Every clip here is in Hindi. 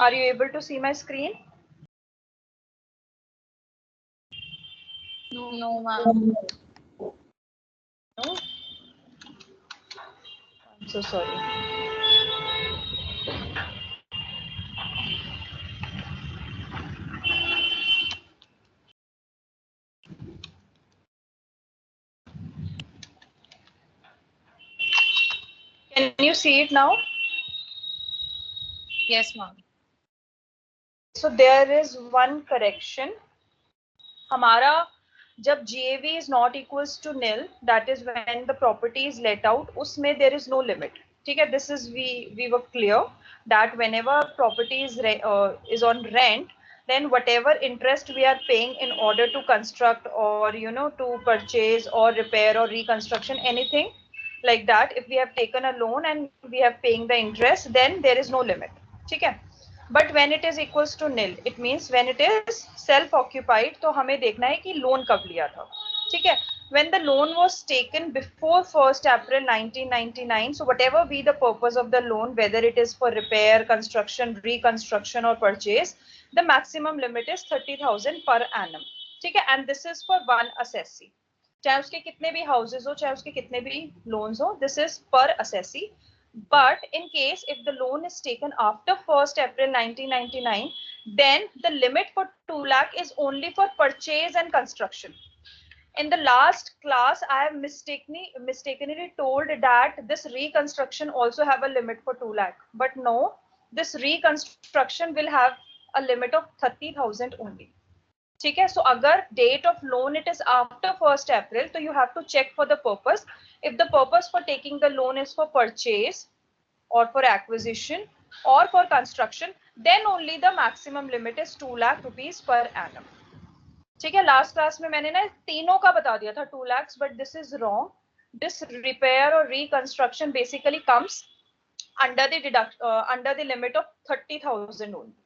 Are you able to see my screen? No, ma'am. No? I'm so sorry. Can you see it now? Yes, ma'am. So there is one correction. हमारा जब GAV is not equals to nil, that is when the property is let out, उसमें there is no limit. ठीक है, this is we were clear that whenever property is on rent, then whatever interest we are paying in order to construct or to purchase or repair or reconstruction anything like that, if we have taken a loan and we have paying the interest, then there is no limit. ठीक है, but when it is equals to nil, it means when it is self occupied, तो हमें देखना है कि लोन कब लिया था. ठीक है, when the loan was taken before 1st April 1999, so whatever be the purpose of the loan, whether it is for repair, construction, reconstruction or purchase, the maximum limit is 30,000 per annum. ठीक है, and this is for one assessee, चाहे उसके कितने भी हाउसेज हो, चाहे उसके कितने भी लोन्स हो, दिस इज पर assessee. But in case if the loan is taken after 1st April 1999, then the limit for 2 lakh is only for purchase and construction. In the last class, I have mistakenly told that this reconstruction also have a limit for 2 lakh. But no, this reconstruction will have a limit of 30,000 only. ठीक है, सो अगर date of loan it is after 1st April, तो you have to check for the purpose. If the purpose for taking the loan is for purchase or for acquisition or for construction, then only the maximum limit is 2 lakh rupees per annum. ठीक है, लास्ट क्लास में मैंने ना तीनों का बता दिया था 2 lakhs, but this is wrong. This repair or reconstruction basically comes under the limit of 30,000 only.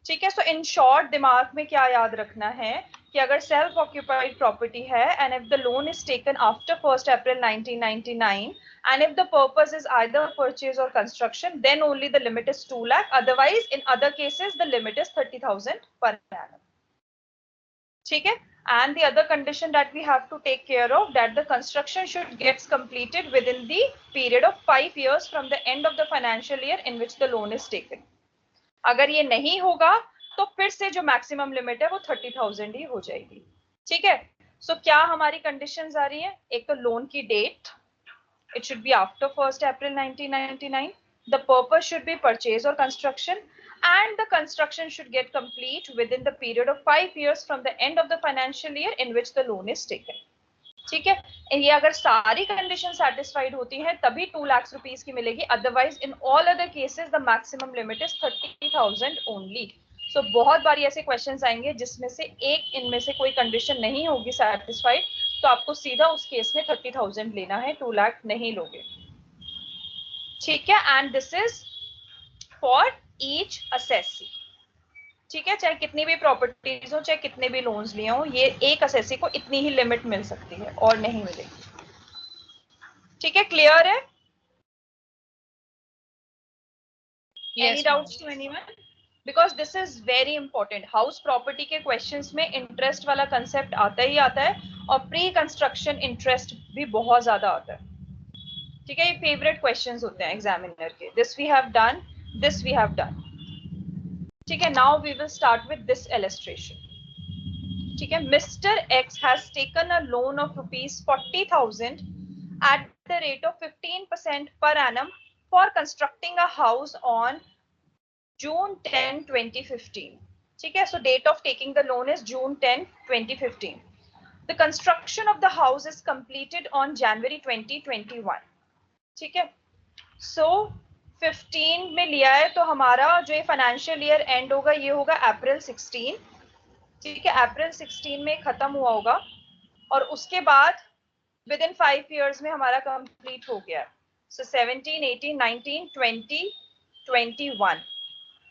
ठीक है, सो इन शॉर्ट दिमाग में क्या याद रखना है कि अगर सेल्फ ऑक्यूपाइड प्रॉपर्टी है and if the loan is taken after 1st April 1999 and if the purpose is either purchase or construction, then only the limit is 2 lakh. Otherwise, in other cases, the limit is 30,000 per annum. ठीक है, and the other condition that we have to take care of, that the construction should get completed within the period of 5 years from the end of the financial year in which the loan is taken. अगर ये नहीं होगा तो फिर से जो मैक्सिमम लिमिट है वो 30,000 ही हो जाएगी. ठीक है, सो क्या हमारी कंडीशंस आ रही है? एक तो लोन की date, it should be after 1st April 1999. The purpose should be purchase or construction, and the construction should get complete within the period of 5 years from the end of the financial year in which the loan is taken. ठीक है, ये अगर सारी कंडीशन सेटिस्फाइड होती हैं तभी 2 लाख रुपीस की मिलेगी. Otherwise in all other cases the maximum limit is 30,000 only. So बहुत बारी ऐसे क्वेश्चंस आएंगे जिसमें से एक इनमें से कोई कंडीशन नहीं होगी सेटिस्फाइड, तो आपको सीधा उस केस में 30,000 लेना है, 2 लाख नहीं लोगे. ठीक है, and this is for each assessee. ठीक है, चाहे कितनी भी प्रॉपर्टीज हो, चाहे कितने भी लोन्स लिए हो, ये एक असेसी को इतनी ही लिमिट मिल सकती है और नहीं मिलेगी. ठीक है, क्लियर है? Any doubts to anyone? Because this is very important. House property के क्वेश्चंस में इंटरेस्ट वाला कंसेप्ट आता ही आता है और प्री कंस्ट्रक्शन इंटरेस्ट भी बहुत ज्यादा आता है. ठीक है, ये फेवरेट क्वेश्चंस होते हैं एग्जामिनर के. This we have done, this we have done. ठीक है, now we will start with this illustration. ठीक है, mister x has taken a loan of ₹40,000 at the rate of 15% per annum for constructing a house on June 10, 2015. ठीक है, so date of taking the loan is June 10, 2015. The construction of the house is completed on January 2021. ठीक है, so 15 में लिया है तो हमारा जो ये फाइनेंशियल ईयर एंड होगा ये होगा अप्रैल 16. ठीक है, अप्रैल 16 में खत्म हुआ होगा और उसके बाद विद इन 5 years में हमारा कंप्लीट हो गया. सो 17, 18, 19, 20, 21.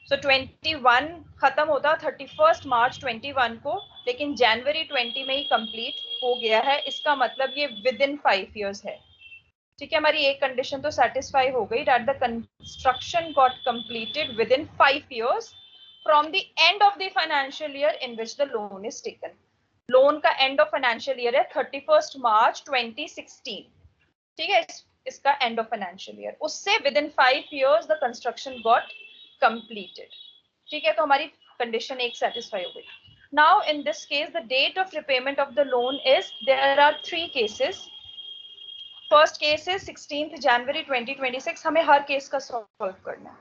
सो 21 खत्म होता 31 मार्च 21 को, लेकिन जनवरी 20 में ही कंप्लीट हो गया है. इसका मतलब ये विद इन 5 years है. ठीक है, हमारी एक कंडीशन तो सेटिस्फाई हो गई, that the construction got completed within 5 years from the end of the financial year in which the loan is taken. Loan का एंड ऑफ फाइनेंशियल ईयर है 31 मार्च 2016। ठीक है, इसका एंड ऑफ फाइनेंशियल ईयर, उससे within 5 years the construction got completed. ठीक है, तो हमारी कंडीशन एक सेटिस्फाई हो गई। Now in this case the date of repayment of the loan is, there are 3 cases. First case है 16 जनवरी 2026, हमें हर केस का सॉल्व करना है।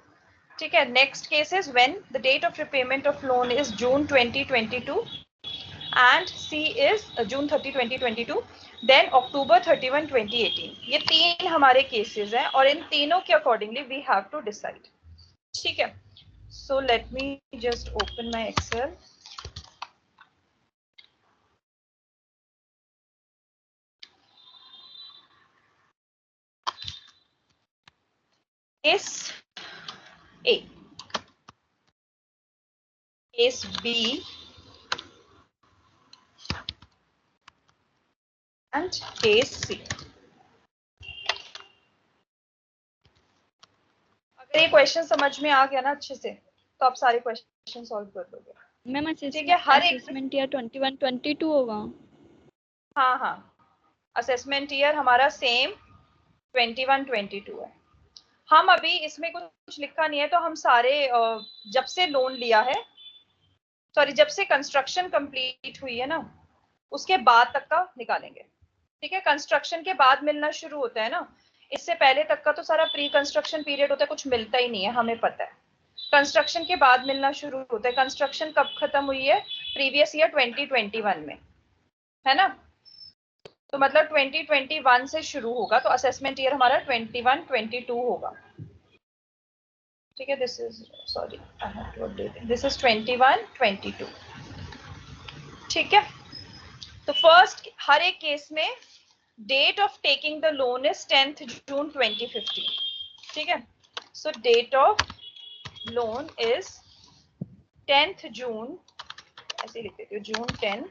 ठीक है, next case is when the date of repayment of loan is June 2022 and see is June 30 2022, then October 31 2018। ये 3 हमारे केसेस हैं और इन तीनों के accordingly we have to decide. ठीक है, so let me just open my excel. Case A, case B and case C. अगर ये क्वेश्चन समझ में आ गया ना अच्छे से, तो आप सारे क्वेश्चन सॉल्व कर दोगे। मैम ठीक है, हर एक असेसमेंट ईयर 21-22 होगा। हाँ हाँ, असेसमेंट ईयर हमारा सेम 21-22 है। हम अभी इसमें कुछ लिखा नहीं है, तो हम सारे जब से लोन लिया है, सॉरी जब से कंस्ट्रक्शन कंप्लीट हुई है ना, उसके बाद तक का निकालेंगे। ठीक है, कंस्ट्रक्शन के बाद मिलना शुरू होता है ना, इससे पहले तक का तो सारा प्री कंस्ट्रक्शन पीरियड होता है, कुछ मिलता ही नहीं है, हमें पता है। कंस्ट्रक्शन के बाद मिलना शुरू होता है। कंस्ट्रक्शन कब खत्म हुई है? प्रीवियस ईयर 2021 में, है ना। तो मतलब 2021 से शुरू होगा, तो असेसमेंट ईयर हमारा 21-22 होगा। ठीक है, this is, sorry I have to update, this is 21-22। ठीक है, तो फर्स्ट हर एक केस में date of taking the loan is 10th June 2015। ठीक है, so date of loan is 10th June, ऐसे लिख देती हूँ, जून 10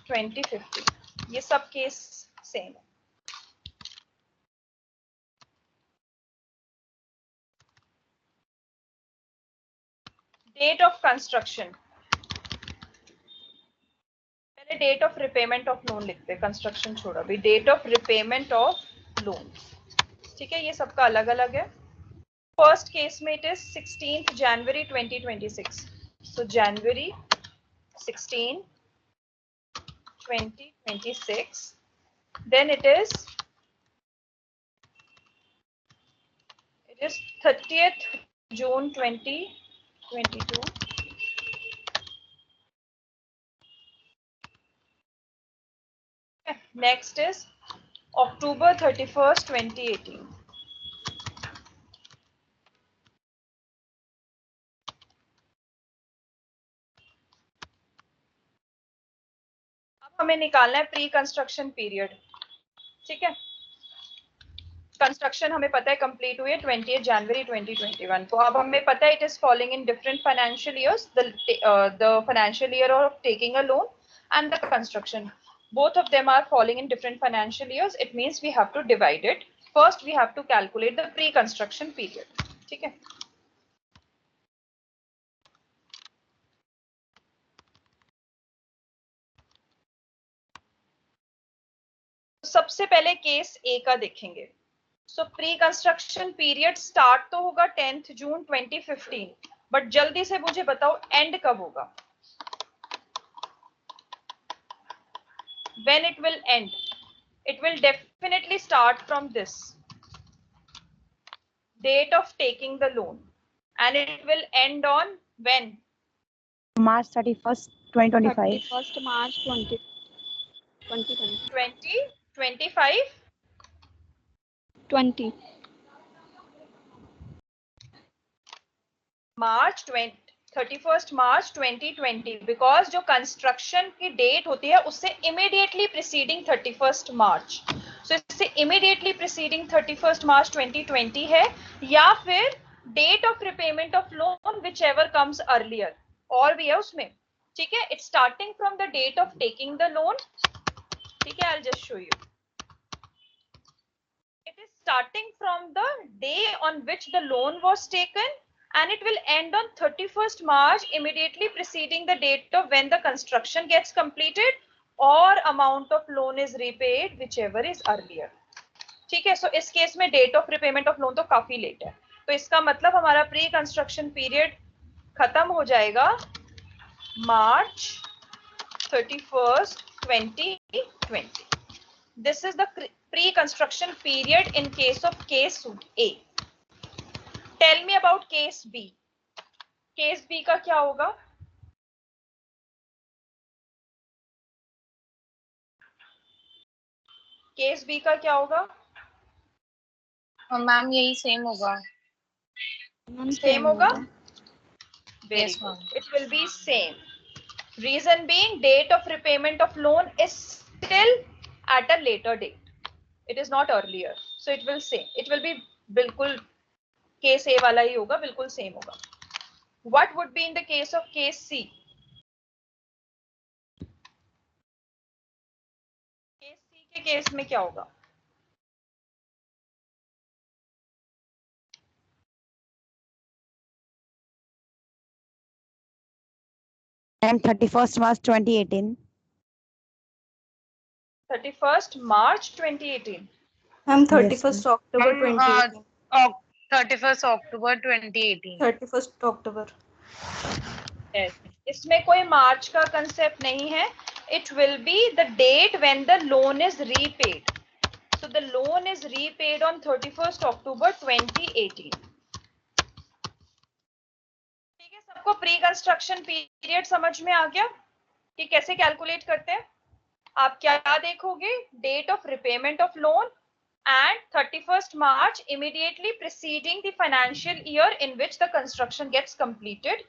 2015। ये सब केस सेम है। डेट ऑफ कंस्ट्रक्शन, पहले date of repayment of loan लिखते हैं, कंस्ट्रक्शन छोड़ा भी, date of repayment of loan. ठीक है, ये सबका अलग अलग है। फर्स्ट केस में it is 16th January 2026, so January 16 2026, then it is 30th June 2022, next is October 31st 2018। अब हमें निकालना है प्री कंस्ट्रक्शन पीरियड। ठीक है, कंस्ट्रक्शन हमें पता है कंप्लीट हुई है 20th January 2021 को। अब हमें पता है it is following in different financial years, the financial year of taking a loan and the construction, both of them are falling in different financial years. It means we have to divide it. First we have to calculate the pre construction period. ठीक है, सबसे पहले केस ए का देखेंगे। सो प्री कंस्ट्रक्शन पीरियड स्टार्ट तो होगा 10th June 2015, बट जल्दी से मुझे बताओ एंड कब होगा, when it will end? It will definitely start from this date of taking the loan and it will end on when? March 31st, 2025. 31st March 2020. 2025 20. March 31st March 2020, because जो कंस्ट्रक्शन की डेट होती है उससे इमीडिएटली प्रीसीडिंग 31st मार्च, सो इससे इमीडिएटली प्रीसीडिंग 31st March 2020 है, या फिर date of repayment of loan whichever comes earlier, और भी है उसमें। ठीक है, it's starting from the date of taking the loan. ठीक है, I will just show you, it is starting from the day on which the loan was taken, and it will end on 31st March, immediately preceding the date of when the construction gets completed, or amount of loan is repaid, whichever is earlier. ठीक है, सो इस केस में date of repayment of loan तो काफी लेट है, तो इसका मतलब हमारा प्री कंस्ट्रक्शन पीरियड खत्म हो जाएगा मार्च 31st 2020. This is the pre-construction period in case of case A. Tell me about case B. Case B का क्या होगा? केस बी का क्या होगा? मैम यही सेम होगा. सेम होगा? Very good. It will be same. Reason being, date of repayment of loan is still at a later date. It is not earlier. So it will same. It will be बिल्कुल केस ए वाला ही होगा, बिल्कुल सेम होगा. What would be in the case of case C? Case C के केस में क्या होगा? And 31st March 2018. 31st March 2018. I'm 31st October 2018. 31st October 2018. 31st October. Yes. इसमें कोई मार्च का कंसेप्ट नहीं है. It will be the date when the loan is repaid. So the loan is repaid on 31st October 2018. ठीक है, सबको प्री कंस्ट्रक्शन पीरियड समझ में आ गया कि कैसे कैलकुलेट करते हैं? आप क्या देखोगे? Date of repayment of loan and 31st March, immediately preceding the financial year in which the construction gets completed,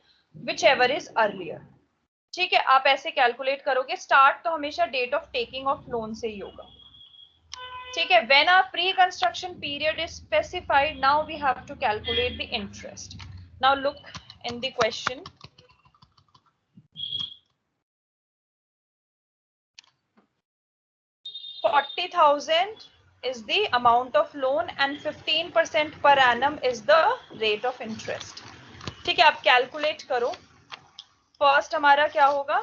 whichever is earlier. ठीक है, आप ऐसे कैलकुलेट करोगे. स्टार्ट तो हमेशा date of taking of loan से ही होगा. ठीक है, when our pre-construction period is specified, now we have to calculate the interest. Now look in the question. $40,000 is the amount of loan and 15% per annum is the rate of interest. ठीक है, आप कैलकुलेट करो. फर्स्ट हमारा क्या होगा?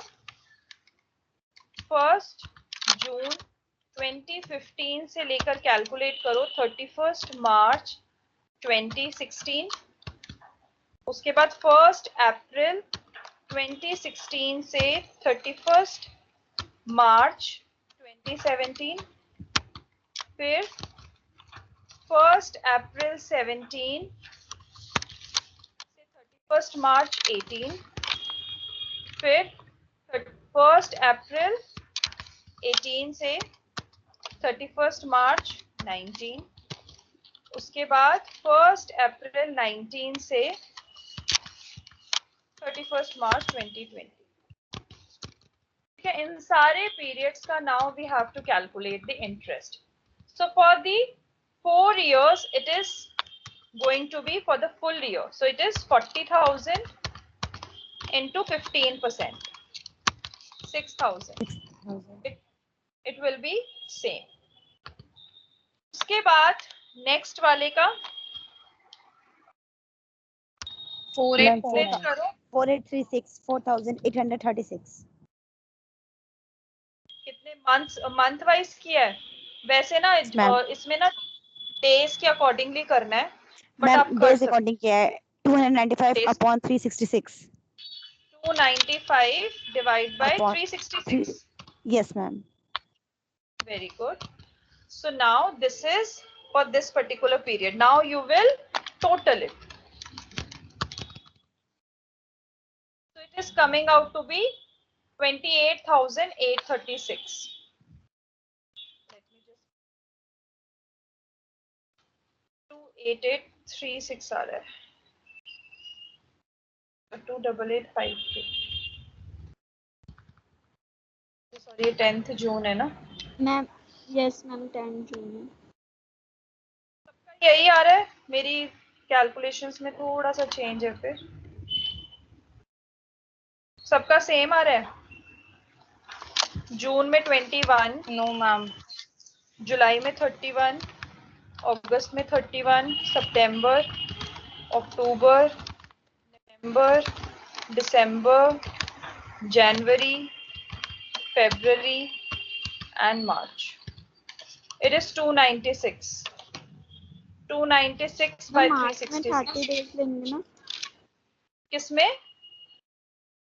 1 जून 2015 से लेकर कैलकुलेट करो 31st मार्च 2016. उसके बाद 1 अप्रैल 2016 से 31st मार्च 2017. फिर 1 अप्रैल 17 से 31st मार्च 18. फिर 1 अप्रैल 18 से 31st मार्च 19. उसके बाद 1 अप्रैल 19 से 31st मार्च 2020. ठीक है, इन सारे पीरियड्स का now we have to calculate the interest. So for the 4 years, it is going to be for the full year. So it is 40,000 into 15%, 6,000. It will be same. उसके बाद next वाले का 4836 करो. 4836 4,836. कितने मंथ वाइज किया है? वैसे ना इसमें ना डेज के अकॉर्डिंगली करना है, बट आप कर डेज अकॉर्डिंग किया है. 295 upon 366. 295 divided by 366. Yes, ma'am. Very good. So now this is for this particular period. Now you will total it. So it is coming out to be 28,836. Let me just 28836 आ रहा है. 28853. सॉरी, 10th जून है ना मैम? यस मैम, 10 जून है. सबका यही आ रहा है. मेरी कैलकुलेशंस में थोड़ा सा चेंज है. फिर सबका सेम आ रहा है. जून में 21. No ma'am. जुलाई में 31. अगस्त में 31, सितंबर, अक्टूबर, नवंबर, दिसंबर, जनवरी, फरवरी and March. It is 296. 296 by मार्च में 30 366. डेज लेंगे ना? किसमें?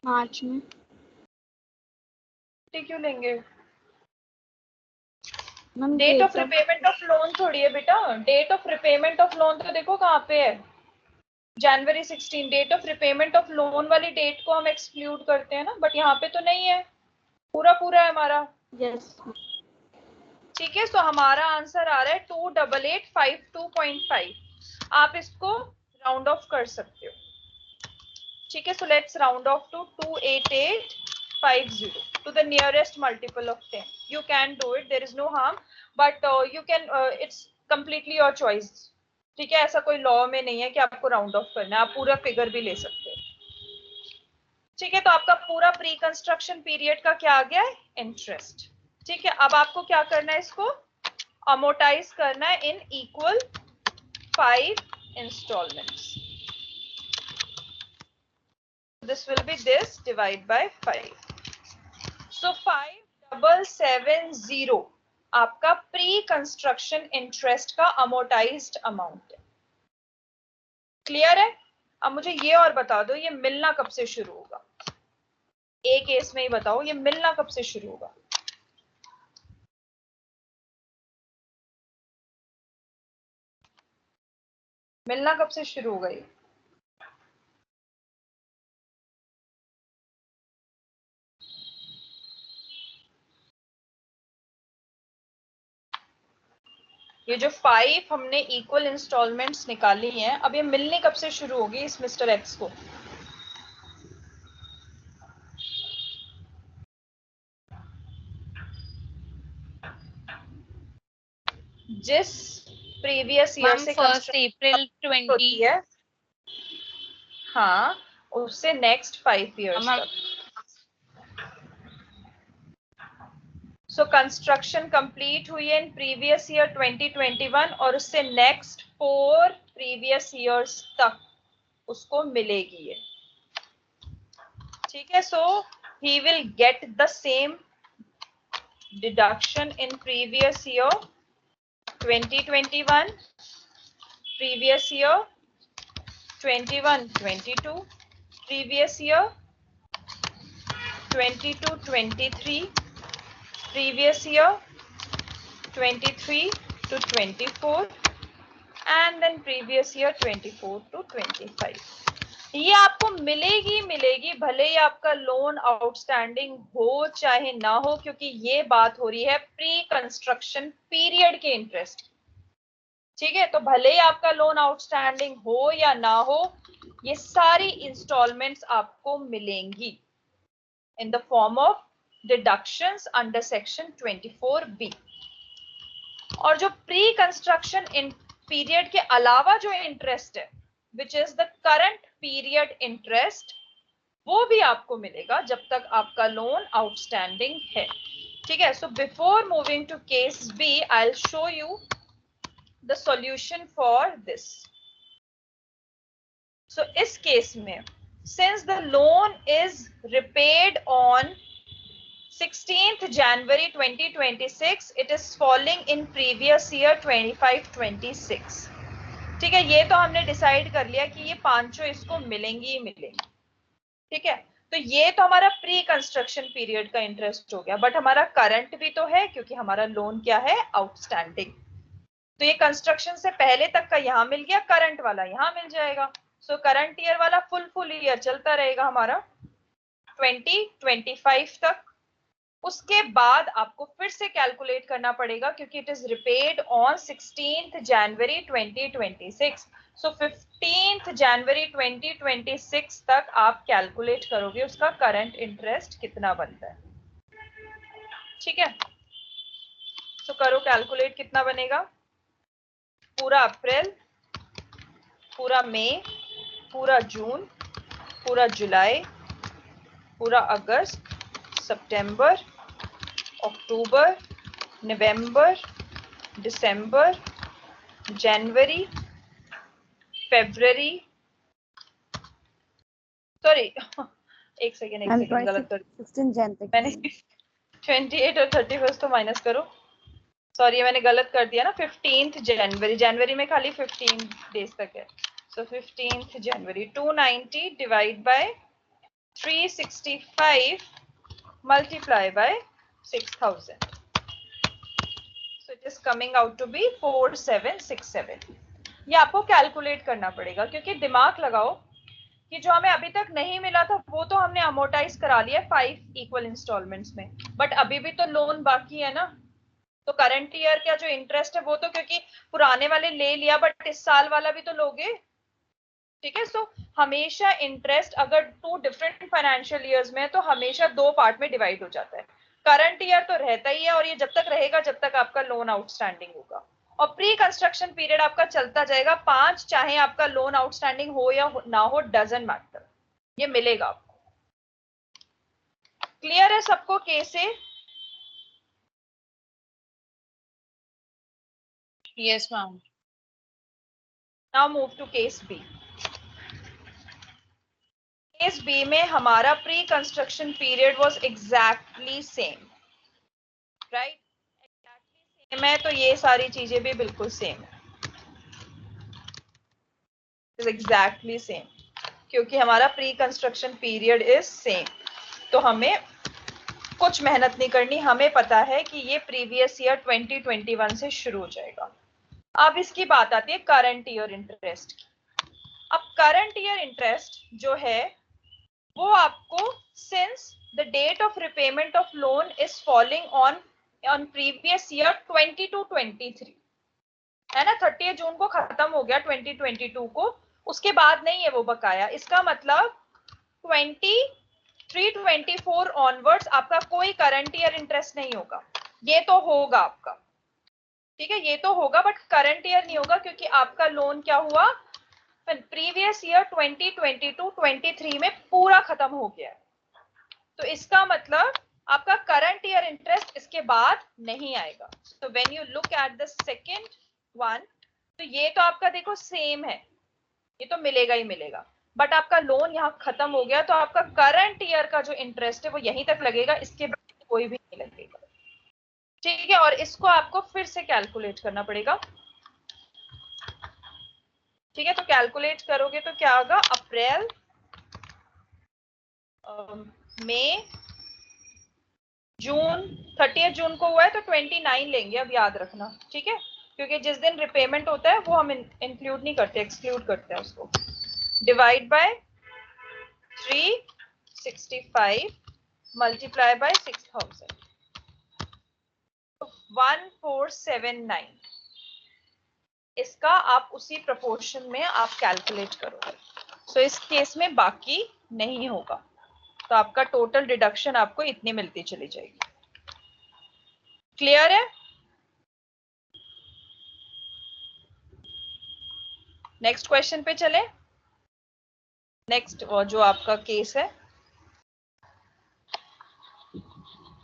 मार्च में। क्यों लेंगे? Ma'am date of repayment of loan थोड़ी है बेटा। Date of repayment of loan तो देखो कहाँ पे है, जनवरी 16। Date of repayment of loan वाली डेट को हम एक्सक्लूड करते हैं ना, बट यहाँ पे तो नहीं है, पूरा पूरा है हमारा। यस। ठीक है, सो हमारा आंसर आ रहा है 28852.5। आप इसको राउंड ऑफ कर सकते हो। ठीक है, so let's round off to 28850 to the nearest multiple of 10. You can do it, there is no harm, but you can it's completely your choice. ठीक है, ऐसा कोई लॉ में नहीं है कि आपको राउंड ऑफ करना है, आप पूरा फिगर भी ले सकते हो। ठीक है, तो आपका पूरा प्री कंस्ट्रक्शन पीरियड का क्या आ गया है? इंटरेस्ट। ठीक है, अब आपको क्या करना है, इसको अमोर्टाइज करना है in equal 5 installments. This will be this divide by 5. So 5770 आपका प्री कंस्ट्रक्शन इंटरेस्ट का अमोर्टाइज्ड अमाउंट है। क्लियर है? अब मुझे ये और बता दो, ये मिलना कब से शुरू होगा? एक केस में ही बताओ, ये मिलना कब से शुरू होगा? मिलना कब से शुरू होगा ये? ये जो 5 हमने इक्वल इंस्टॉलमेंट्स निकाली हैं, अब ये मिलने कब से शुरू होगी इस मिस्टर एक्स को? जिस प्रीवियस ईयर से 1 अप्रैल 20 होती है, हाँ, उससे नेक्स्ट 5 इयर्स तक। सो कंस्ट्रक्शन कंप्लीट हुई है इन प्रीवियस ईयर 2021 और उससे नेक्स्ट 4 प्रीवियस ईयर्स तक उसको मिलेगी ये। ठीक है, so he will get the same deduction in previous year 2021, previous year 21-22, previous year 22-23, previous year 23-24, and then previous year 24-25. ये आपको मिलेगी मिलेगी, भले ही आपका लोन आउटस्टैंडिंग हो चाहे ना हो, क्योंकि ये बात हो रही है प्री कंस्ट्रक्शन पीरियड के इंटरेस्ट। ठीक है, तो भले ही आपका लोन आउटस्टैंडिंग हो या ना हो, ये सारी इंस्टॉलमेंट्स आपको मिलेंगी in the form of deductions under section 24B। और जो प्री कंस्ट्रक्शन इन पीरियड के अलावा जो इंटरेस्ट है, which is the current period interest, वो भी आपको मिलेगा जब तक आपका लोन आउटस्टैंडिंग है। ठीक है, so before moving to case B, I will show you the solution for this. So इस केस में, since the loan is repaid on 16th January 2026, it is falling in previous year 25-26. ठीक है, ये तो हमने डिसाइड कर लिया कि ये पांचों इसको मिलेंगी ही मिलेंगी। ठीक है, तो ये तो हमारा प्री कंस्ट्रक्शन पीरियड का इंटरेस्ट हो गया, बट हमारा करंट भी तो है, क्योंकि हमारा लोन क्या है? आउटस्टैंडिंग। तो ये कंस्ट्रक्शन से पहले तक का यहाँ मिल गया, करंट वाला यहाँ मिल जाएगा। सो करंट ईयर वाला फुल ईयर चलता रहेगा हमारा 2025 तक। उसके बाद आपको फिर से कैलकुलेट करना पड़ेगा, क्योंकि it is repaid on 16th January 2026। So 15th January 2026 तक आप कैलकुलेट करोगे उसका करंट इंटरेस्ट कितना बनता है। ठीक है, तो करो कैलकुलेट, कितना बनेगा? पूरा अप्रैल, पूरा मई, पूरा जून, पूरा जुलाई, पूरा अगस्त, सितंबर, अक्टूबर, नवंबर, दिसंबर, जनवरी, फेब्रुअरी, सॉरी एक सेकेंड गलत कर 16 जन तक मैंने 28 और 31 तो माइनस करो, सॉरी मैंने गलत कर दिया ना। 15 जनवरी, जनवरी में खाली 15 डेज तक है, सो 15 जनवरी 290 divide by 365 multiply by 6000, so it is coming out to be 4767। ये आपको कैलकुलेट करना पड़ेगा, क्योंकि दिमाग लगाओ कि जो हमें अभी तक नहीं मिला था वो तो हमने अमोर्टाइज करा लिया 5 इक्वल इंस्टॉलमेंट्स में, बट अभी भी तो लोन बाकी है ना। तो करंट ईयर का जो इंटरेस्ट है वो तो क्योंकि पुराने वाले ले लिया, बट इस साल वाला भी तो लोगे, ठीक है। सो हमेशा इंटरेस्ट अगर 2 डिफरेंट फाइनेंशियल ईयर्स में है तो हमेशा 2 पार्ट में डिवाइड हो जाता है। करंट ईयर तो रहता ही है, और ये जब तक रहेगा जब तक आपका लोन आउटस्टैंडिंग होगा, और प्री कंस्ट्रक्शन पीरियड आपका चलता जाएगा 5, चाहे आपका लोन आउटस्टैंडिंग हो या ना हो, डजंट मैटर, ये मिलेगा आपको। क्लियर है सबको कैसे? Yes, ma'am. Now move to case B. Case B में हमारा pre construction period was exactly same, right? Exactly same है तो ये सारी चीजें भी बिल्कुल सेम है, एग्जैक्टली सेम, क्योंकि हमारा pre construction period is same, तो हमें कुछ मेहनत नहीं करनी, हमें पता है कि ये प्रीवियस ईयर 2021 से शुरू हो जाएगा। अब इसकी बात आती है करंट ईयर इंटरेस्ट की। अब करंट ईयर इंटरेस्ट जो है वो आपको since the date of repayment of loan is falling on previous year 22-23 है ना, 30 जून को खत्म हो गया 2022 को, उसके बाद नहीं है वो बकाया। इसका मतलब 23-24 ऑनवर्ड्स आपका कोई करंट ईयर इंटरेस्ट नहीं होगा। ये तो होगा आपका, ठीक है, ये तो होगा, बट करंट ईयर नहीं होगा, क्योंकि आपका लोन क्या हुआ, प्रीवियस ईयर 2022-23 में पूरा खत्म हो गया। तो इसका मतलब आपका करंट ईयर इंटरेस्ट इसके बाद नहीं आएगा। तो when you look at the second one, तो ये तो आपका देखो सेम है, ये तो मिलेगा ही मिलेगा, बट आपका लोन यहाँ खत्म हो गया, तो आपका करंट ईयर का जो इंटरेस्ट है वो यहीं तक लगेगा, इसके बाद कोई भी नहीं लगेगा, ठीक है। और इसको आपको फिर से कैलकुलेट करना पड़ेगा, ठीक है। तो कैलकुलेट करोगे तो क्या होगा, अप्रैल, मई, जून, 30 जून को हुआ है तो 29 लेंगे, अब याद रखना, ठीक है, क्योंकि जिस दिन रिपेमेंट होता है वो हम इंक्लूड नहीं करते, एक्सक्लूड करते हैं उसको। Divide by 365 multiply by 6000, 1479। इसका आप उसी प्रोपोर्शन में आप कैलकुलेट करोगे, सो इस केस में बाकी नहीं होगा, तो आपका टोटल डिडक्शन आपको इतनी मिलती चली जाएगी। क्लियर है? नेक्स्ट क्वेश्चन पे चले। नेक्स्ट जो आपका केस है,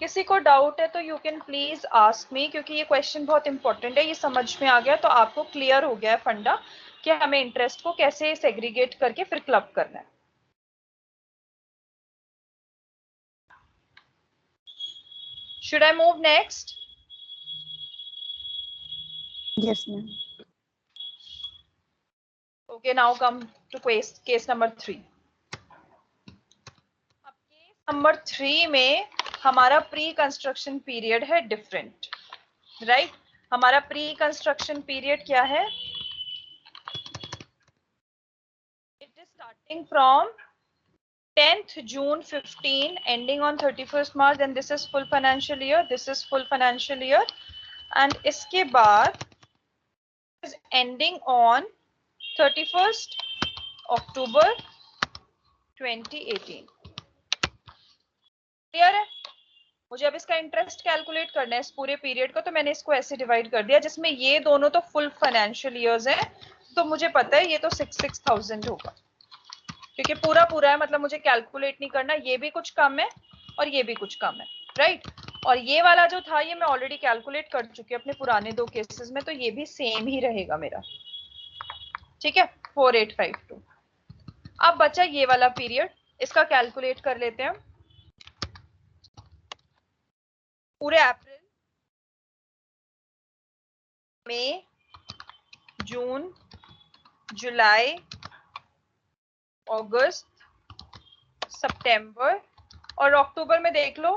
किसी को डाउट है तो you can please ask me, क्योंकि ये क्वेश्चन बहुत इंपॉर्टेंट है, ये समझ में आ गया तो आपको क्लियर हो गया है फंडा कि हमें इंटरेस्ट को कैसे सेग्रीगेट करके फिर क्लब करना है। Should I move next? Yes, ma'am. Okay, now come to case number 3. अब केस नंबर 3 में हमारा प्री कंस्ट्रक्शन पीरियड है डिफरेंट, राइट? हमारा प्री कंस्ट्रक्शन पीरियड क्या है? It is starting from 10th June 15 ending on 31st March, and this is full financial year, this is full financial year, and इसके बाद is ending on 31st October 2018। Clear है? मुझे अब इसका इंटरेस्ट कैलकुलेट करना है इस पूरे पीरियड को, तो मैंने इसको ऐसे डिवाइड कर दिया, जिसमें ये दोनों तो फुल फाइनेंशियल ईयर्स हैं, तो मुझे पता है ये तो 6,000 होगा, क्योंकि पूरा पूरा है, मतलब मुझे कैलकुलेट नहीं करना, ये भी कुछ कम है और ये भी कुछ कम है, राइट? और ये वाला जो था ये मैं ऑलरेडी कैलकुलेट कर चुकी हूँ अपने पुराने 2 केसेस में, तो ये भी सेम ही रहेगा मेरा, ठीक है, 4852। अब बचा ये वाला पीरियड, इसका कैलकुलेट कर लेते हैं। पूरे अप्रैल, मई, जून, जुलाई, अगस्त, सितंबर और अक्टूबर में देख लो,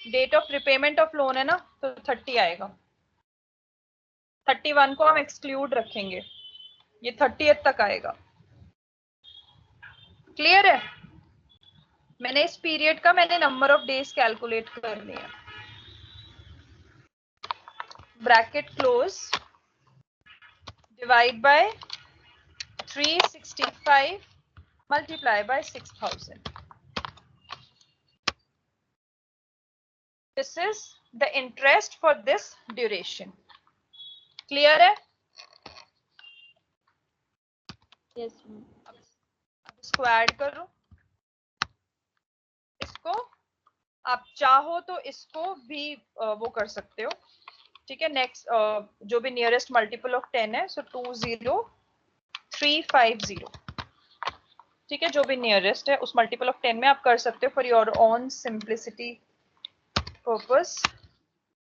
date of repayment of loan है ना, तो 30 आएगा। 31 को हम एक्सक्लूड रखेंगे, ये 30th तक आएगा। क्लियर है? मैंने इस पीरियड का नंबर ऑफ डेज कैलकुलेट कर लिया। Bracket close, divide by 365 multiply by 6000। This is the interest for this duration. Clear है? Yes ma'am. अब इसको ऐड करो, इसको आप चाहो तो इसको भी वो कर सकते हो, ठीक है। नेक्स्ट जो भी नियरेस्ट मल्टीपल ऑफ 10 है, सो 20350, ठीक है, जो भी नियरेस्ट है उस मल्टीपल ऑफ 10 में आप कर सकते हो for your own simplicity purpose.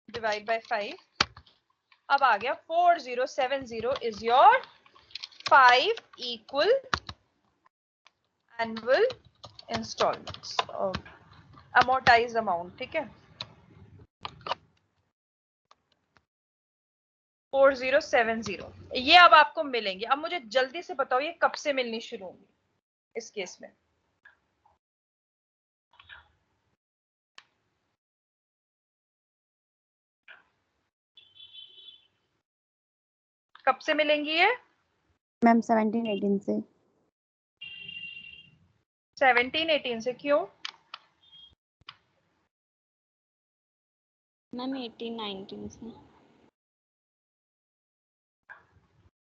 Divide by 5, अब आ गया 4070 is your 5 equal annual instalments, amortise amount, ठीक है, 4070 ये अब आपको मिलेंगे। अब मुझे जल्दी से बताओ ये कब से मिलनी शुरू होंगी इस केस में? कब से मिलेंगी ये? मैम 17-18 से। 17-18 से क्यों? मैम 18-19 से।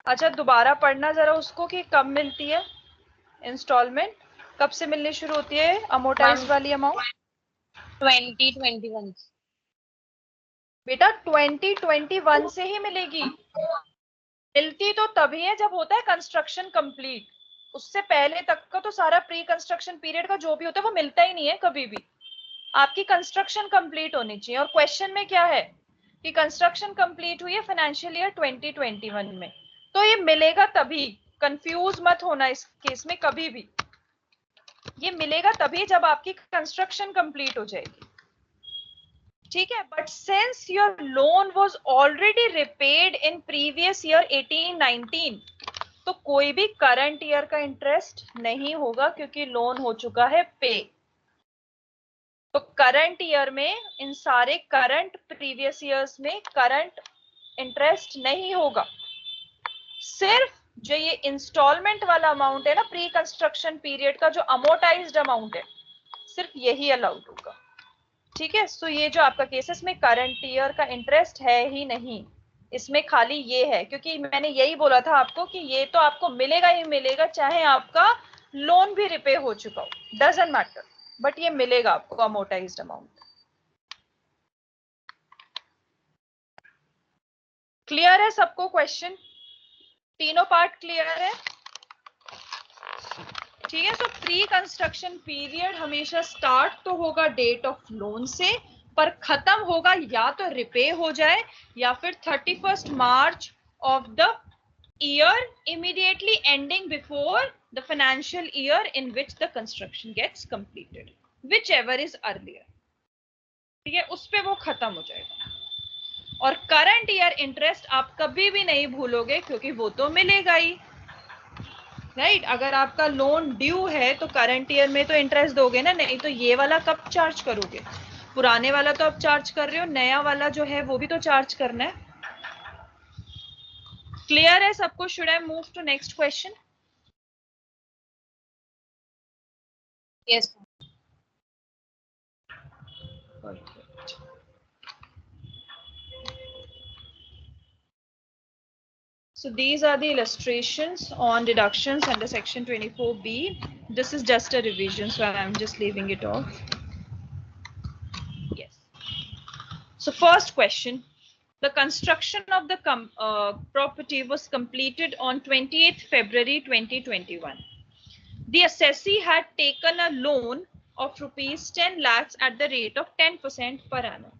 अच्छा दोबारा पढ़ना जरा उसको कि कब मिलती है इंस्टॉलमेंट, कब से मिलनी शुरू होती है अमोर्टाइज वाली अमाउंट? 2021। बेटा 2021 से ही मिलेगी। मिलती तो तभी है जब होता है कंस्ट्रक्शन कंप्लीट, उससे पहले तक का तो सारा प्री कंस्ट्रक्शन पीरियड का जो भी होता है वो मिलता ही नहीं है कभी भी। आपकी कंस्ट्रक्शन कंप्लीट होनी चाहिए, और क्वेश्चन में क्या है कि कंस्ट्रक्शन कंप्लीट हुई है फाइनेंशियल ईयर 2021 में, तो ये मिलेगा तभी। कंफ्यूज मत होना इस केस में कभी भी, ये मिलेगा तभी जब आपकी कंस्ट्रक्शन कंप्लीट हो जाएगी, ठीक है। But since your loan was already repaid in previous year 18-19, तो कोई भी करंट ईयर का इंटरेस्ट नहीं होगा क्योंकि लोन हो चुका है पे। तो करंट ईयर में इन सारे करंट प्रीवियस ईयर्स में करंट इंटरेस्ट नहीं होगा, सिर्फ जो ये इंस्टॉलमेंट वाला अमाउंट है ना प्री कंस्ट्रक्शन पीरियड का, जो अमोर्टाइज्ड अमाउंट है, सिर्फ यही अलाउड होगा, ठीक है। सो ये जो आपका केस है इसमें करंट ईयर का इंटरेस्ट है ही नहीं, इसमें खाली ये है, क्योंकि मैंने यही बोला था आपको कि ये तो आपको मिलेगा ही मिलेगा चाहे आपका लोन भी रिपे हो चुका हो, डजंट मैटर, बट ये मिलेगा आपको अमोर्टाइज्ड अमाउंट। क्लियर है सबको क्वेश्चन? तीनों पार्ट क्लियर है? ठीक है। सो प्री कंस्ट्रक्शन पीरियड हमेशा स्टार्ट तो होगा डेट ऑफ लोन से, पर खत्म होगा या तो रिपे हो जाए या फिर 31st March of the year immediately ending before the financial year in which the construction gets completed, whichever is earlier, ठीक है, उस पे वो खत्म हो जाएगा। और करंट ईयर इंटरेस्ट आप कभी भी नहीं भूलोगे क्योंकि वो तो मिलेगा ही, राइट। अगर आपका लोन ड्यू है तो करंट ईयर में तो इंटरेस्ट दोगे ना, नहीं तो ये वाला कब चार्ज करोगे? पुराने वाला तो आप चार्ज कर रहे हो, नया वाला जो है वो भी तो चार्ज करना है। क्लियर है सबको? Should I move to next question? Yes. So these are the illustrations on deductions under section 24B. This is just a revision, so I'm just leaving it off. So first question, the construction of the property was completed on 28th February 2021. The assessee had taken a loan of rupees 10 lakhs at the rate of 10% per annum.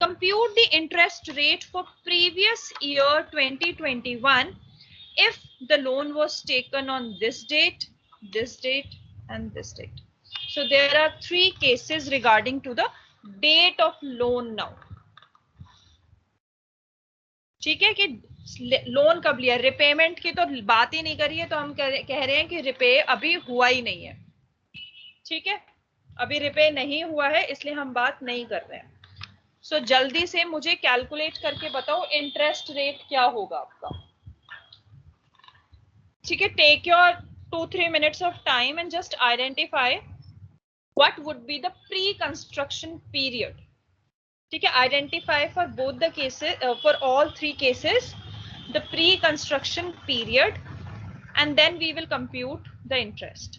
Compute the interest rate for previous year 2021 if the loan was taken on this date, and this date. So there are three cases regarding to the date of loan now. ठीक है कि लोन कब लिया, रिपेमेंट की तो बात ही नहीं करी है, तो हम कह रहे हैं कि रिपे अभी हुआ ही नहीं है. ठीक है, अभी रिपे नहीं हुआ है, इसलिए हम बात नहीं कर रहे हैं. सो जल्दी से मुझे कैलकुलेट करके बताओ इंटरेस्ट रेट क्या होगा आपका. ठीक है, take your 2-3 minutes of time and just identify what would be the pre-construction period. ठीक है, identify for both the cases, for all three cases, the pre-construction period, and then we will compute the interest.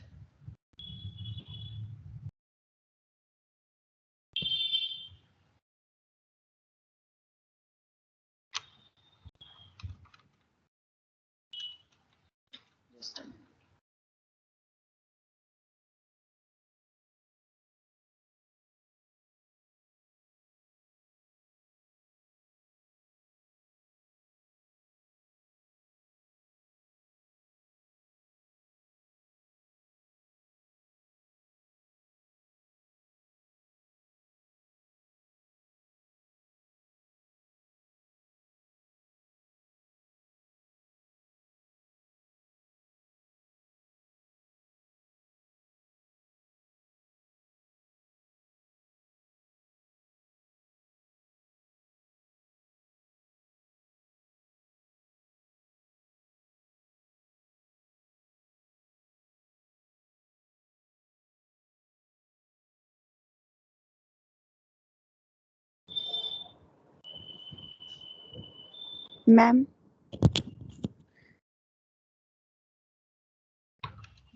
Ma'am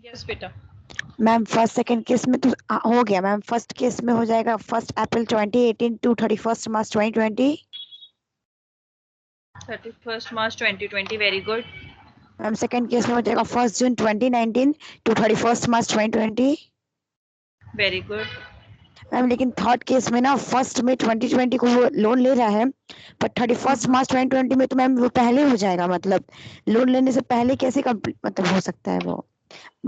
yes बेटा. मैम फर्स्ट सेकंड केस में तो हो गया मैम. फर्स्ट केस में हो जाएगा 1 अप्रैल 2018 to 31 मार्च 2020. 31 March 2020. Very good. Ma'am second case में हो जाएगा 1 जून 2019 to 31 मार्च 2020. Very good. मैम लेकिन थर्ड केस में ना 1 मई 2020 को वो लोन ले रहा है, पर 31 मार्च 2020 में तो मैम वो पहले हो जाएगा. मतलब लोन लेने से पहले कैसे मतलब हो सकता है वो?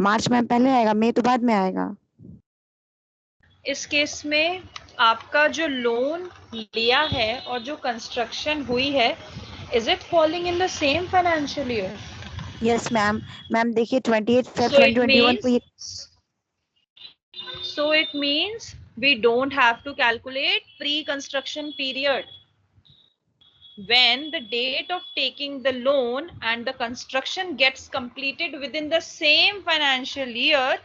मार्च में पहले आएगा, मई तो बाद में आएगा. इस केस में आपका जो लोन लिया है और जो कंस्ट्रक्शन हुई है, is it falling in the same financial year? Yes ma'am. Ma'am देखिए 28 February 2021 को ये. So it means we don't have to calculate pre-construction period. When the date of taking the loan and the construction gets completed within the same financial year,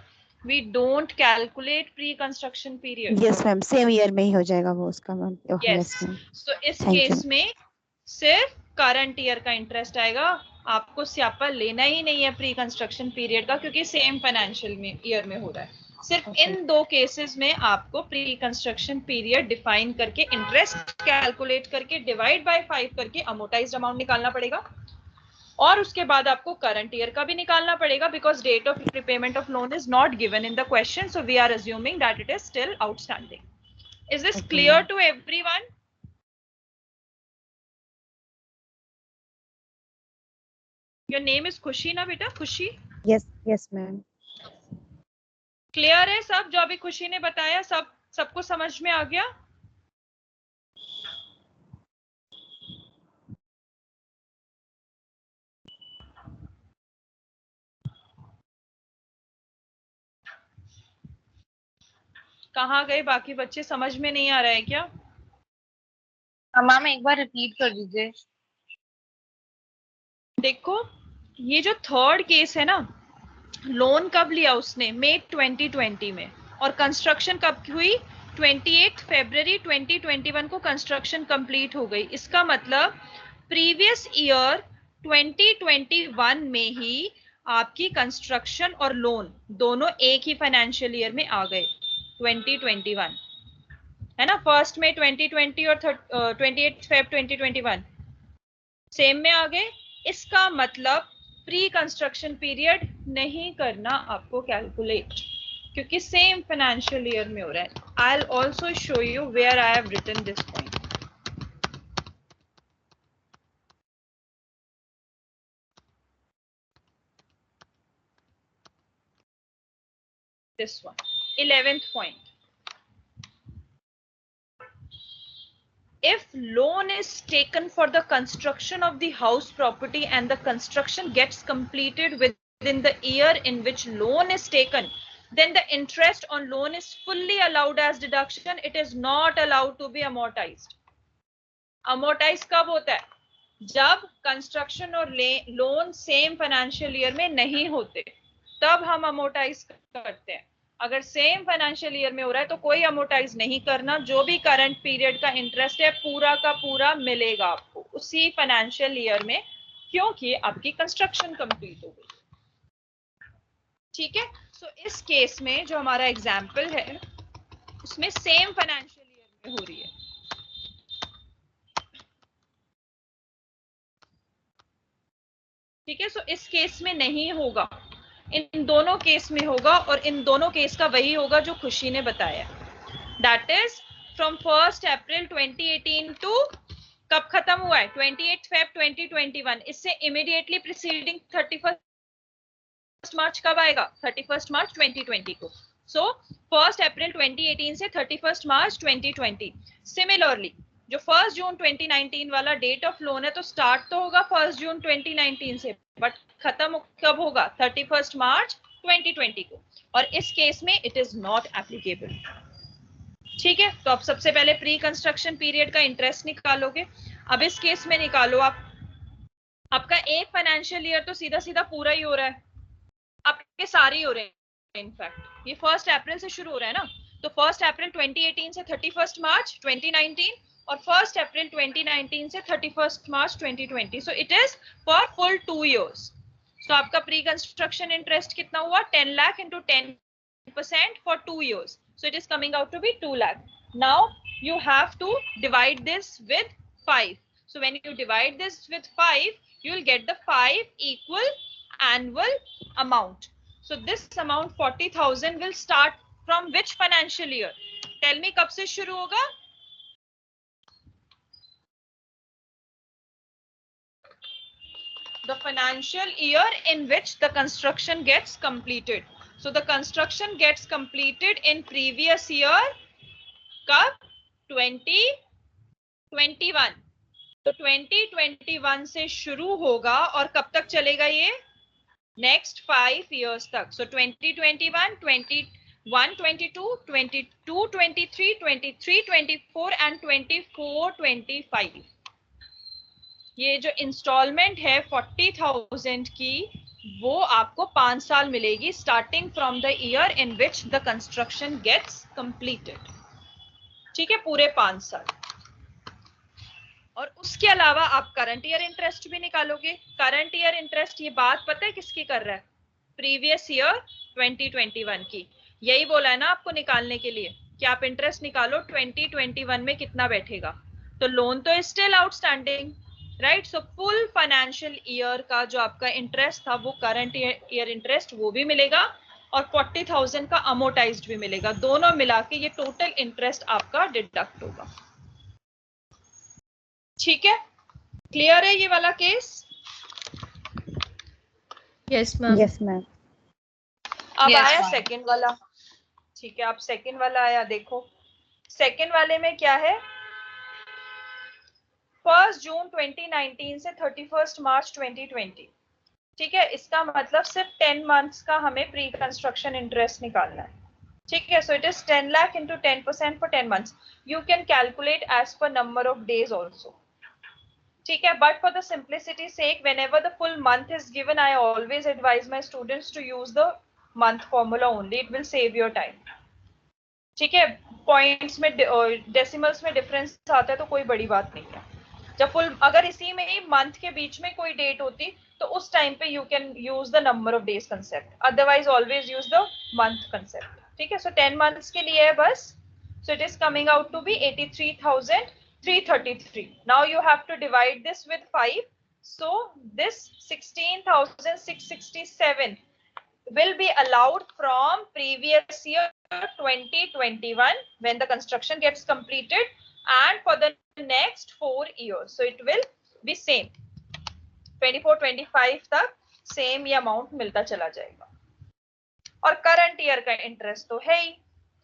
we don't calculate pre-construction period. Yes ma'am, same year में ही हो जाएगा वो उसका मैम. Yes. So इस केस में सिर्फ करंट ईयर का इंटरेस्ट आएगा. आपको स्यापा लेना ही नहीं है प्री कंस्ट्रक्शन पीरियड का, क्योंकि सेम फाइनेंशियल ईयर में हो रहा है. सिर्फ इन दो केसेस में आपको प्री कंस्ट्रक्शन पीरियड डिफाइन करके इंटरेस्ट कैलकुलेट करके डिवाइड बाय 5 करके अमोर्टाइज्ड अमाउंट निकालना पड़ेगा, और उसके बाद आपको करंट ईयर का भी निकालना पड़ेगा, because date of repayment of loan is not given in the question, so we are assuming that it is still outstanding. Is this clear to everyone? Your name is खुशी ना बेटा? खुशी? Yes ma'am. क्लियर है सब? जो अभी खुशी ने बताया सबको समझ में आ गया? कहाँ गए बाकी बच्चे? समझ में नहीं आ रहा है क्या? मैम एक बार रिपीट कर दीजिए. देखो ये जो थर्ड केस है ना, लोन कब लिया उसने? मई 2020 में, और कंस्ट्रक्शन कब हुई? 28 फरवरी 2021 को कंस्ट्रक्शन कंप्लीट हो गई. इसका मतलब प्रीवियस ईयर 2021 में ही आपकी कंस्ट्रक्शन और लोन दोनों एक ही फाइनेंशियल ईयर में आ गए, 2021. है ना, 1 मई 2020 और 28 फेब 2021 सेम में आ गए। इसका मतलब प्री कंस्ट्रक्शन पीरियड नहीं करना आपको कैलकुलेट, क्योंकि सेम फाइनेंशियल ईयर में हो रहा है। I will also show you where I have written this point. This one, 11th point. If loan is taken for the construction of the house property and the construction gets completed within the year in which loan is taken, then the interest on loan is fully allowed as deduction. It is not allowed to be amortized. Amortize कब होता है? जब कंस्ट्रक्शन और लोन सेम फाइनेंशियल ईयर में नहीं होते, तब हम अमोर्टाइज करते हैं। अगर सेम फाइनेंशियल ईयर में हो रहा है तो कोई अमोर्टाइज नहीं करना। जो भी करंट पीरियड का इंटरेस्ट है पूरा का पूरा मिलेगा आपको उसी फाइनेंशियल ईयर में, क्योंकि आपकी कंस्ट्रक्शन कंप्लीट हो गई। ठीक है, सो इस केस में जो हमारा एग्जाम्पल है उसमें सेम फाइनेंशियल ईयर में हो रही है। ठीक है, सो इस केस में नहीं होगा, इन दोनों केस में होगा, और इन दोनों केस का वही होगा जो खुशी ने बताया। That is from 1 April 2018 to कब खत्म हुआ है? 28 फेब 2021। इससे इमीडिएटली प्रीसीडिंग 31 मार्च कब आएगा? 31 मार्च 2020 को। सो 1 अप्रैल 2018 से 31 मार्च 2020। सिमिलरली जो 1 जून 2019 वाला डेट ऑफ लोन है, तो स्टार्ट तो होगा 1 जून 2019 से, बट खत्म कब होगा? 31 मार्च 2020 को। और इस केस में इट इज नॉट एप्लीकेबल। ठीक है, तो अब सबसे पहले प्री कंस्ट्रक्शन पीरियड का इंटरेस्ट निकालोगे। अब इस केस में निकालो आप, आपका एक फाइनेंशियल ईयर तो सीधा सीधा पूरा ही हो रहा है, आपके सारे ही हो रहे हैं। इनफैक्ट ये 1 अप्रैल से शुरू हो रहा है ना, तो 1 अप्रैल 2018 से 31 मार्च 2019 और 1 अप्रैल 2019 से 31 मार्च 2020। So it is for full 2 years। So आपका प्री कंस्ट्रक्शन इंटरेस्ट कितना हुआ? 10 lakh into 10% for 2 years। So it is coming out to be 2 lakh. Now you have to divide this with 5. So when you divide this with 5, you will get the 5 equal annual amount. So this amount 40,000 will start from which financial year? Tell me कब से शुरू होगा? The financial year in which the construction gets completed. So the construction gets completed in previous year कब? 2021। तो 2021 से शुरू होगा और कब तक चलेगा ये? नेक्स्ट 5 years तक। सो 2021, 21, 22, 22, 23, 23, 24 एंड 24, 25। ये जो इंस्टॉलमेंट है 40,000 की, वो आपको 5 साल मिलेगी, starting from the year in which the construction gets completed. ठीक है, पूरे 5 साल। और उसके अलावा आप करंट ईयर इंटरेस्ट भी निकालोगे। करंट ईयर इंटरेस्ट, ये बात पता है किसकी कर रहा है? प्रीवियस ईयर 2021 की। यही बोला है ना आपको निकालने के लिए कि आप इंटरेस्ट निकालो 2021 में कितना बैठेगा। तो लोन तो still outstanding, right? So full financial year का जो आपका इंटरेस्ट था वो करंट ईयर इंटरेस्ट वो भी मिलेगा और 40,000 का अमोर्टाइज्ड भी मिलेगा। दोनों मिला के ये टोटल इंटरेस्ट आपका डिडक्ट होगा। ठीक है, क्लियर है ये वाला case? Yes ma'am. Yes ma'am. अब Yes, आया ma'am. सेकंड वाला। ठीक है, अब सेकंड वाला आया। देखो सेकंड वाले में क्या है? 1 जून 2019 से 31 मार्च 2020। ठीक है, इसका मतलब सिर्फ 10 months का हमें प्री कंस्ट्रक्शन इंटरेस्ट निकालना है। ठीक है, so it is 10 lakh into 10% for 10 months। You can calculate as per number of days also. ठीक है, but for the simplicity sake, whenever the full month is given, I always advise my students to use the month formula only. It will save your time. ठीक है, पॉइंट्स में डेसिमल्स में डिफरेंस आता है तो कोई बड़ी बात नहीं है। जब फुल, अगर इसी में ही मंथ के बीच में कोई डेट होती तो उस टाइम पे you can use the number of days concept, otherwise always use the month concept. ठीक है, सो 10 months के लिए है बस। So it is coming out to be 83,333. Now you have to divide this with 5. So this 16,667 will be allowed from previous year 2021 when the construction gets completed and for the next 4 years. So it will be same 24-25 तक सेम ये अमाउंट मिलता चला जाएगा और करंट ईयर का इंटरेस्ट तो है ही,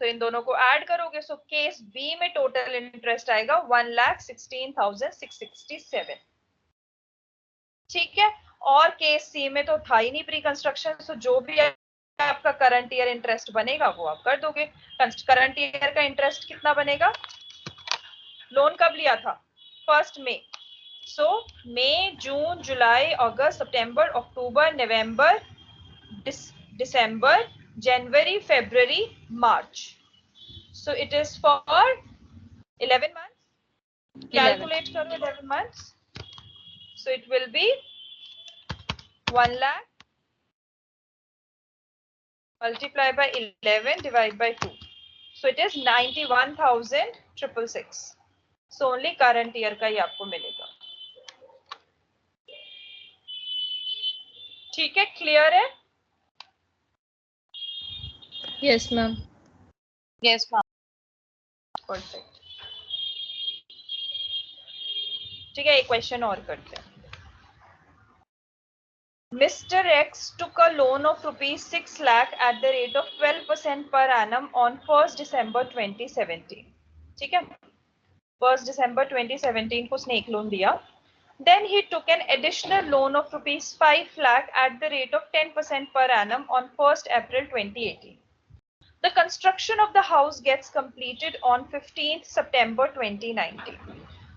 तो इन दोनों को ऐड करोगे सो केस बी में टोटल इंटरेस्ट आएगा 1,16,667. ठीक है, और केस सी में तो था ही नहीं प्री कंस्ट्रक्शन, सो जो भी आपका करंट ईयर इंटरेस्ट बनेगा वो आप कर दोगे. करंट ईयर का इंटरेस्ट कितना बनेगा? लोन कब लिया था? 1 मई. सो मई, जून, जुलाई, अगस्त, सितंबर, अक्टूबर, नवंबर, दिसंबर, जनवरी, फरवरी, मार्च. So it is for 11 months. Calculate करो 11 months. So it will be 1 lakh multiply by 11 divide by 2. So it is 91,666. So only current year का ही आपको मिलेगा. ठीक है, क्लियर है? Yes, ma'am. Yes, ma'am. Perfect. ठीक है, एक क्वेश्चन और करते हैं. Mr. X took a loan of rupees 6 lakh at the rate of 12% per annum on 1st December 2017. ठीक है, 1st December 2017 को उसने एक लोन दिया. Then he took an additional loan of rupees 5 lakh at the rate of 10% per annum on 1st April 2018. The construction of the house gets completed on 15th September 2019.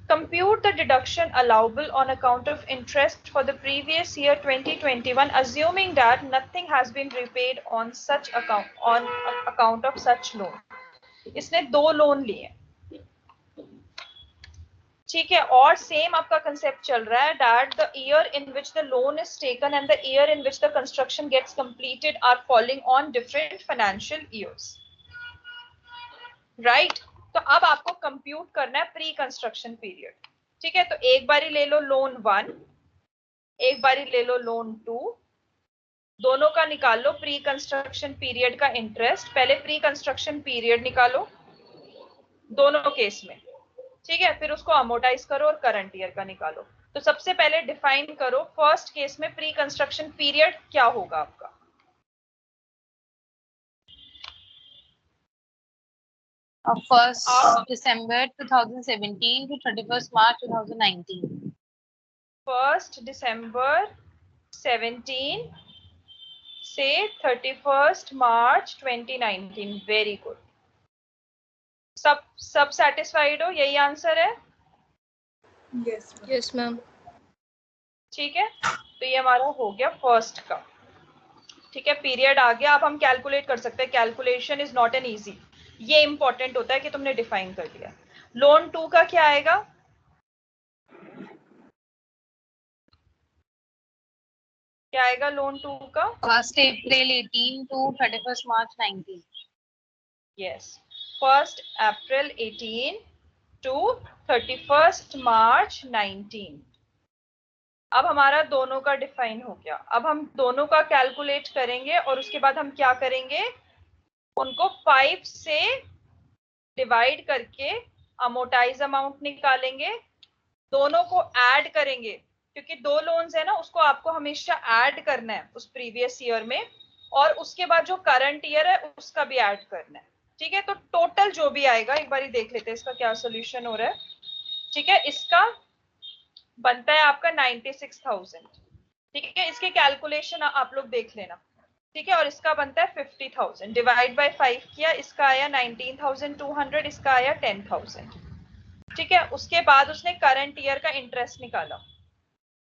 Compute the deduction allowable on account of interest for the previous year 2021, assuming that nothing has been repaid on account of such loan. इसने 2 लोन लिए. ठीक है, और सेम आपका कंसेप्ट चल रहा है that the year in which the loan is taken and the year in which the construction gets completed are falling on different financial years. Right? तो अब आपको कंप्यूट करना है प्री कंस्ट्रक्शन पीरियड. ठीक है, तो एक बारी ले लो लोन 1, एक बारी ले लो लोन 2, दोनों का निकाल लो प्री कंस्ट्रक्शन पीरियड का इंटरेस्ट. पहले प्री कंस्ट्रक्शन पीरियड निकालो दोनों केस में. ठीक है, फिर उसको अमोर्टाइज करो और करंट ईयर का निकालो. तो सबसे पहले डिफाइन करो फर्स्ट केस में प्री कंस्ट्रक्शन पीरियड क्या होगा आपका. First December 2017 to 31st March 2019. 1st December 17 से 31st March 2019. Very good. सब सेटिस्फाइड हो? यही आंसर है? Yes, ma'am. ठीक है, तो ये हमारा हो गया फर्स्ट का. ठीक है, पीरियड आ गया. अब हम कैलकुलेट कर सकते हैं. Calculation is not an easy. ये इंपॉर्टेंट होता है कि तुमने डिफाइन कर दिया. लोन 2 का क्या आएगा? क्या आएगा लोन 2 का? 1st April 18 to 31st March 19. Yes, 1st April 18 to 31st March 19. अब हमारा दोनों का डिफाइन हो गया. अब हम दोनों का कैलकुलेट करेंगे और उसके बाद हम क्या करेंगे, उनको 5 से डिवाइड करके अमोर्टाइज अमाउंट निकालेंगे, दोनों को ऐड करेंगे क्योंकि 2 लोन्स है ना, उसको आपको हमेशा ऐड करना है उस प्रीवियस ईयर में, और उसके बाद जो करंट ईयर है उसका भी ऐड करना है. ठीक है, तो टोटल जो भी आएगा एक बार देख लेते हैं इसका क्या सोल्यूशन हो रहा है. ठीक है, इसका बनता है आपका 96,000. ठीक है, इसके कैलकुलेशन आप लोग देख लेना. ठीक है, और इसका बनता है 50,000. डिवाइड बाय 5 किया, इसका आया 19,200, इसका आया 10,000. ठीक है, उसके बाद उसने करंट ईयर का इंटरेस्ट निकाला.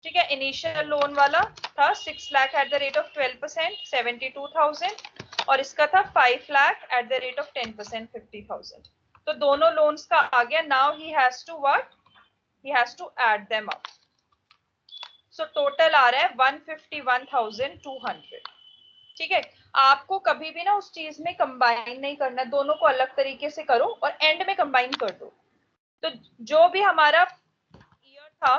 ठीक है, इनिशियल लोन वाला था 6 lakh at the rate of 12%, 72,000, और इसका था 5 lakh at the rate of 10%, 50,000. तो दोनों लोन्स का आ गया. Now he has to what, he has to add them up. So total आ रहा है 151,200. ठीक है, आपको कभी भी ना उस चीज में कंबाइन नहीं करना, दोनों को अलग तरीके से करो और एंड में कंबाइन कर दो। तो जो भी हमारा ईयर था,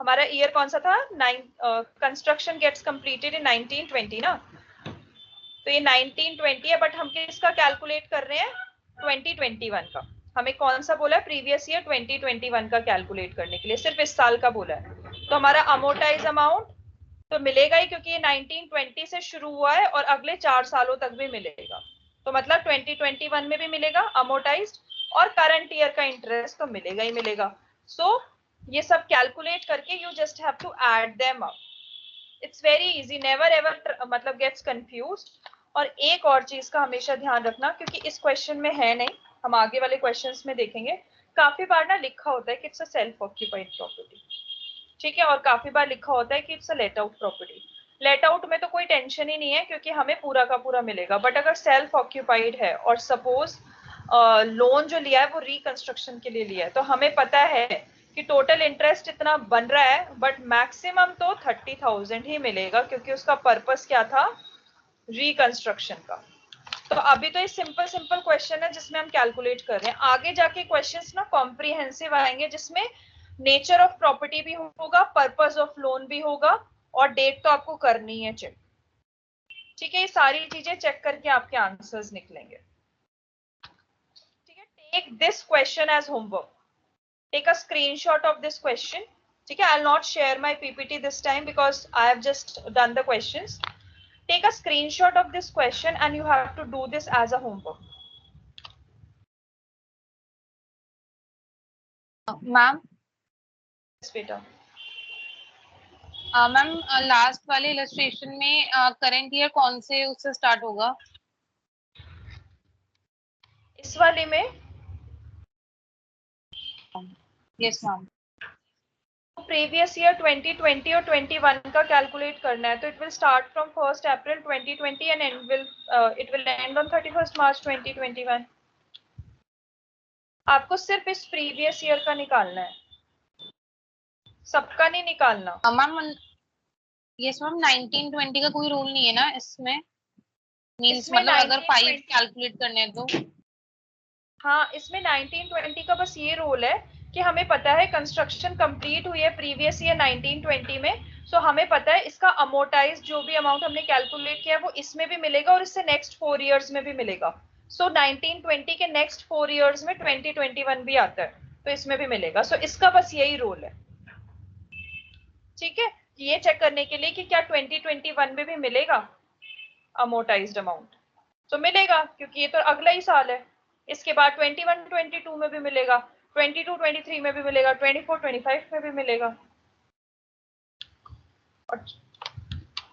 हमारा ईयर कौन सा था, कंस्ट्रक्शन गेट्स कंप्लीटेड इन 1920 ना, तो ये 1920 है, बट हम किसका कैलकुलेट कर रहे हैं, 2021 का। हमें कौन सा बोला है, प्रीवियस ईयर 2021 का कैलकुलेट करने के लिए, सिर्फ इस साल का बोला है। तो हमारा अमोर्टाइज अमाउंट तो मिलेगा ही, क्योंकि ये 1920 से शुरू हुआ है और अगले 4 सालों तक भी मिलेगा। तो मतलब 2021 में भी मिलेगा अमोर्टाइज्ड, और करंट ईयर का इंटरेस्ट तो मिलेगा ही मिलेगा। सो ये सब कैलकुलेट करके you just have to add them up. It's very easy, never ever मतलब गेट्स कंफ्यूज्ड। और एक और चीज का हमेशा ध्यान रखना, क्योंकि इस क्वेश्चन में है नहीं, हम आगे वाले क्वेश्चंस में देखेंगे, काफी बार ना लिखा होता है कि it's a self occupied property, ठीक है, और काफी बार लिखा होता है कि it's a let out property. Let out में तो कोई टेंशन ही नहीं है, क्योंकि हमें पूरा का पूरा मिलेगा। बट अगर सेल्फ ऑक्यूपाइड है और सपोज लोन जो लिया है वो रिकंस्ट्रक्शन के लिए लिया है, तो हमें पता है कि टोटल इंटरेस्ट इतना बन रहा है, बट मैक्सिमम तो 30,000 ही मिलेगा, क्योंकि उसका पर्पस क्या था, रिकंस्ट्रक्शन का। तो अभी तो ये सिंपल सिंपल क्वेश्चन है जिसमें हम कैलकुलेट कर रहे हैं। आगे जाके क्वेश्चंस ना कॉम्प्रिहेंसिव आएंगे, जिसमें नेचर ऑफ प्रॉपर्टी भी होगा, पर्पस ऑफ लोन भी होगा, और डेट तो आपको करनी है चेक, ठीक है। ये सारी चीजें चेक करके आपके आंसर्स निकलेंगे, ठीक है। Take this question as homework, take a screenshot of this question, ठीक है। I will not share my PPT this time because I have just done the questions. Take a screenshot of this question and you have to do this as a homework. Ma'am Yes, beta. Ma'am last वाले इलस्ट्रेशन में करंट ईयर कौन से उससे स्टार्ट होगा? इस वाले में यस मैम। प्रीवियस ईयर 2020 और 21 का कैलकुलेट करना है, तो it will start from 1 April 2020 and it will and on 31 मार्च 2021। आपको सिर्फ इस प्रीवियस ईयर का निकालना है, सबका नहीं निकालना। मैम यस मैम, 1920 का कोई रूल नहीं है ना इसमें? मींस मतलब अगर 5 कैलकुलेट करने हैं तो? हाँ, इसमें 1920 का बस ये रूल है कि हमें पता है कंस्ट्रक्शन कंप्लीट हुई है प्रीवियस ईयर 1920 में, सो हमें पता है इसका अमोर्टाइज जो भी अमाउंट हमने कैलकुलेट किया है वो इसमें भी मिलेगा और इससे नेक्स्ट 4 इयर्स में भी मिलेगा। सो 1920 के नेक्स्ट 4 इयर्स में 2021 भी आता है, तो इसमें भी मिलेगा। सो इसका बस यही रूल है, ठीक है। ये चेक करने के लिए कि क्या 2021 में भी मिलेगा अमोर्टाइज्ड अमाउंट, तो मिलेगा, क्योंकि ये तो अगला ही साल है। इसके बाद 21 22 में भी मिलेगा, 22 23 में भी मिलेगा, 24 25 में भी मिलेगा, और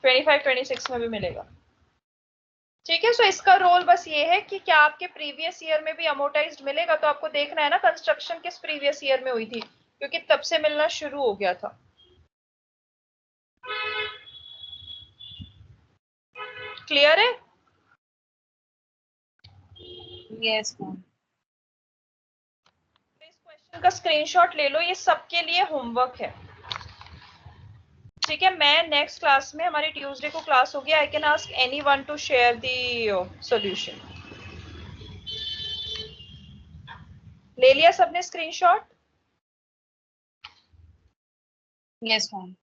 25 26 में भी मिलेगा, ठीक है। सो इसका रोल बस ये है कि क्या आपके प्रीवियस ईयर में भी अमोर्टाइज्ड मिलेगा, तो आपको देखना है ना कंस्ट्रक्शन किस प्रीवियस ईयर में हुई थी, क्योंकि तब से मिलना शुरू हो गया था। क्लियर है? Yes ma'am. इस क्वेश्चन का स्क्रीनशॉट ले लो, ये सबके लिए होमवर्क है, ठीक है। मैं नेक्स्ट क्लास में, हमारी ट्यूसडे को क्लास होगी, I can ask anyone to share the solution. ले लिया सबने स्क्रीनशॉट? Yes ma'am.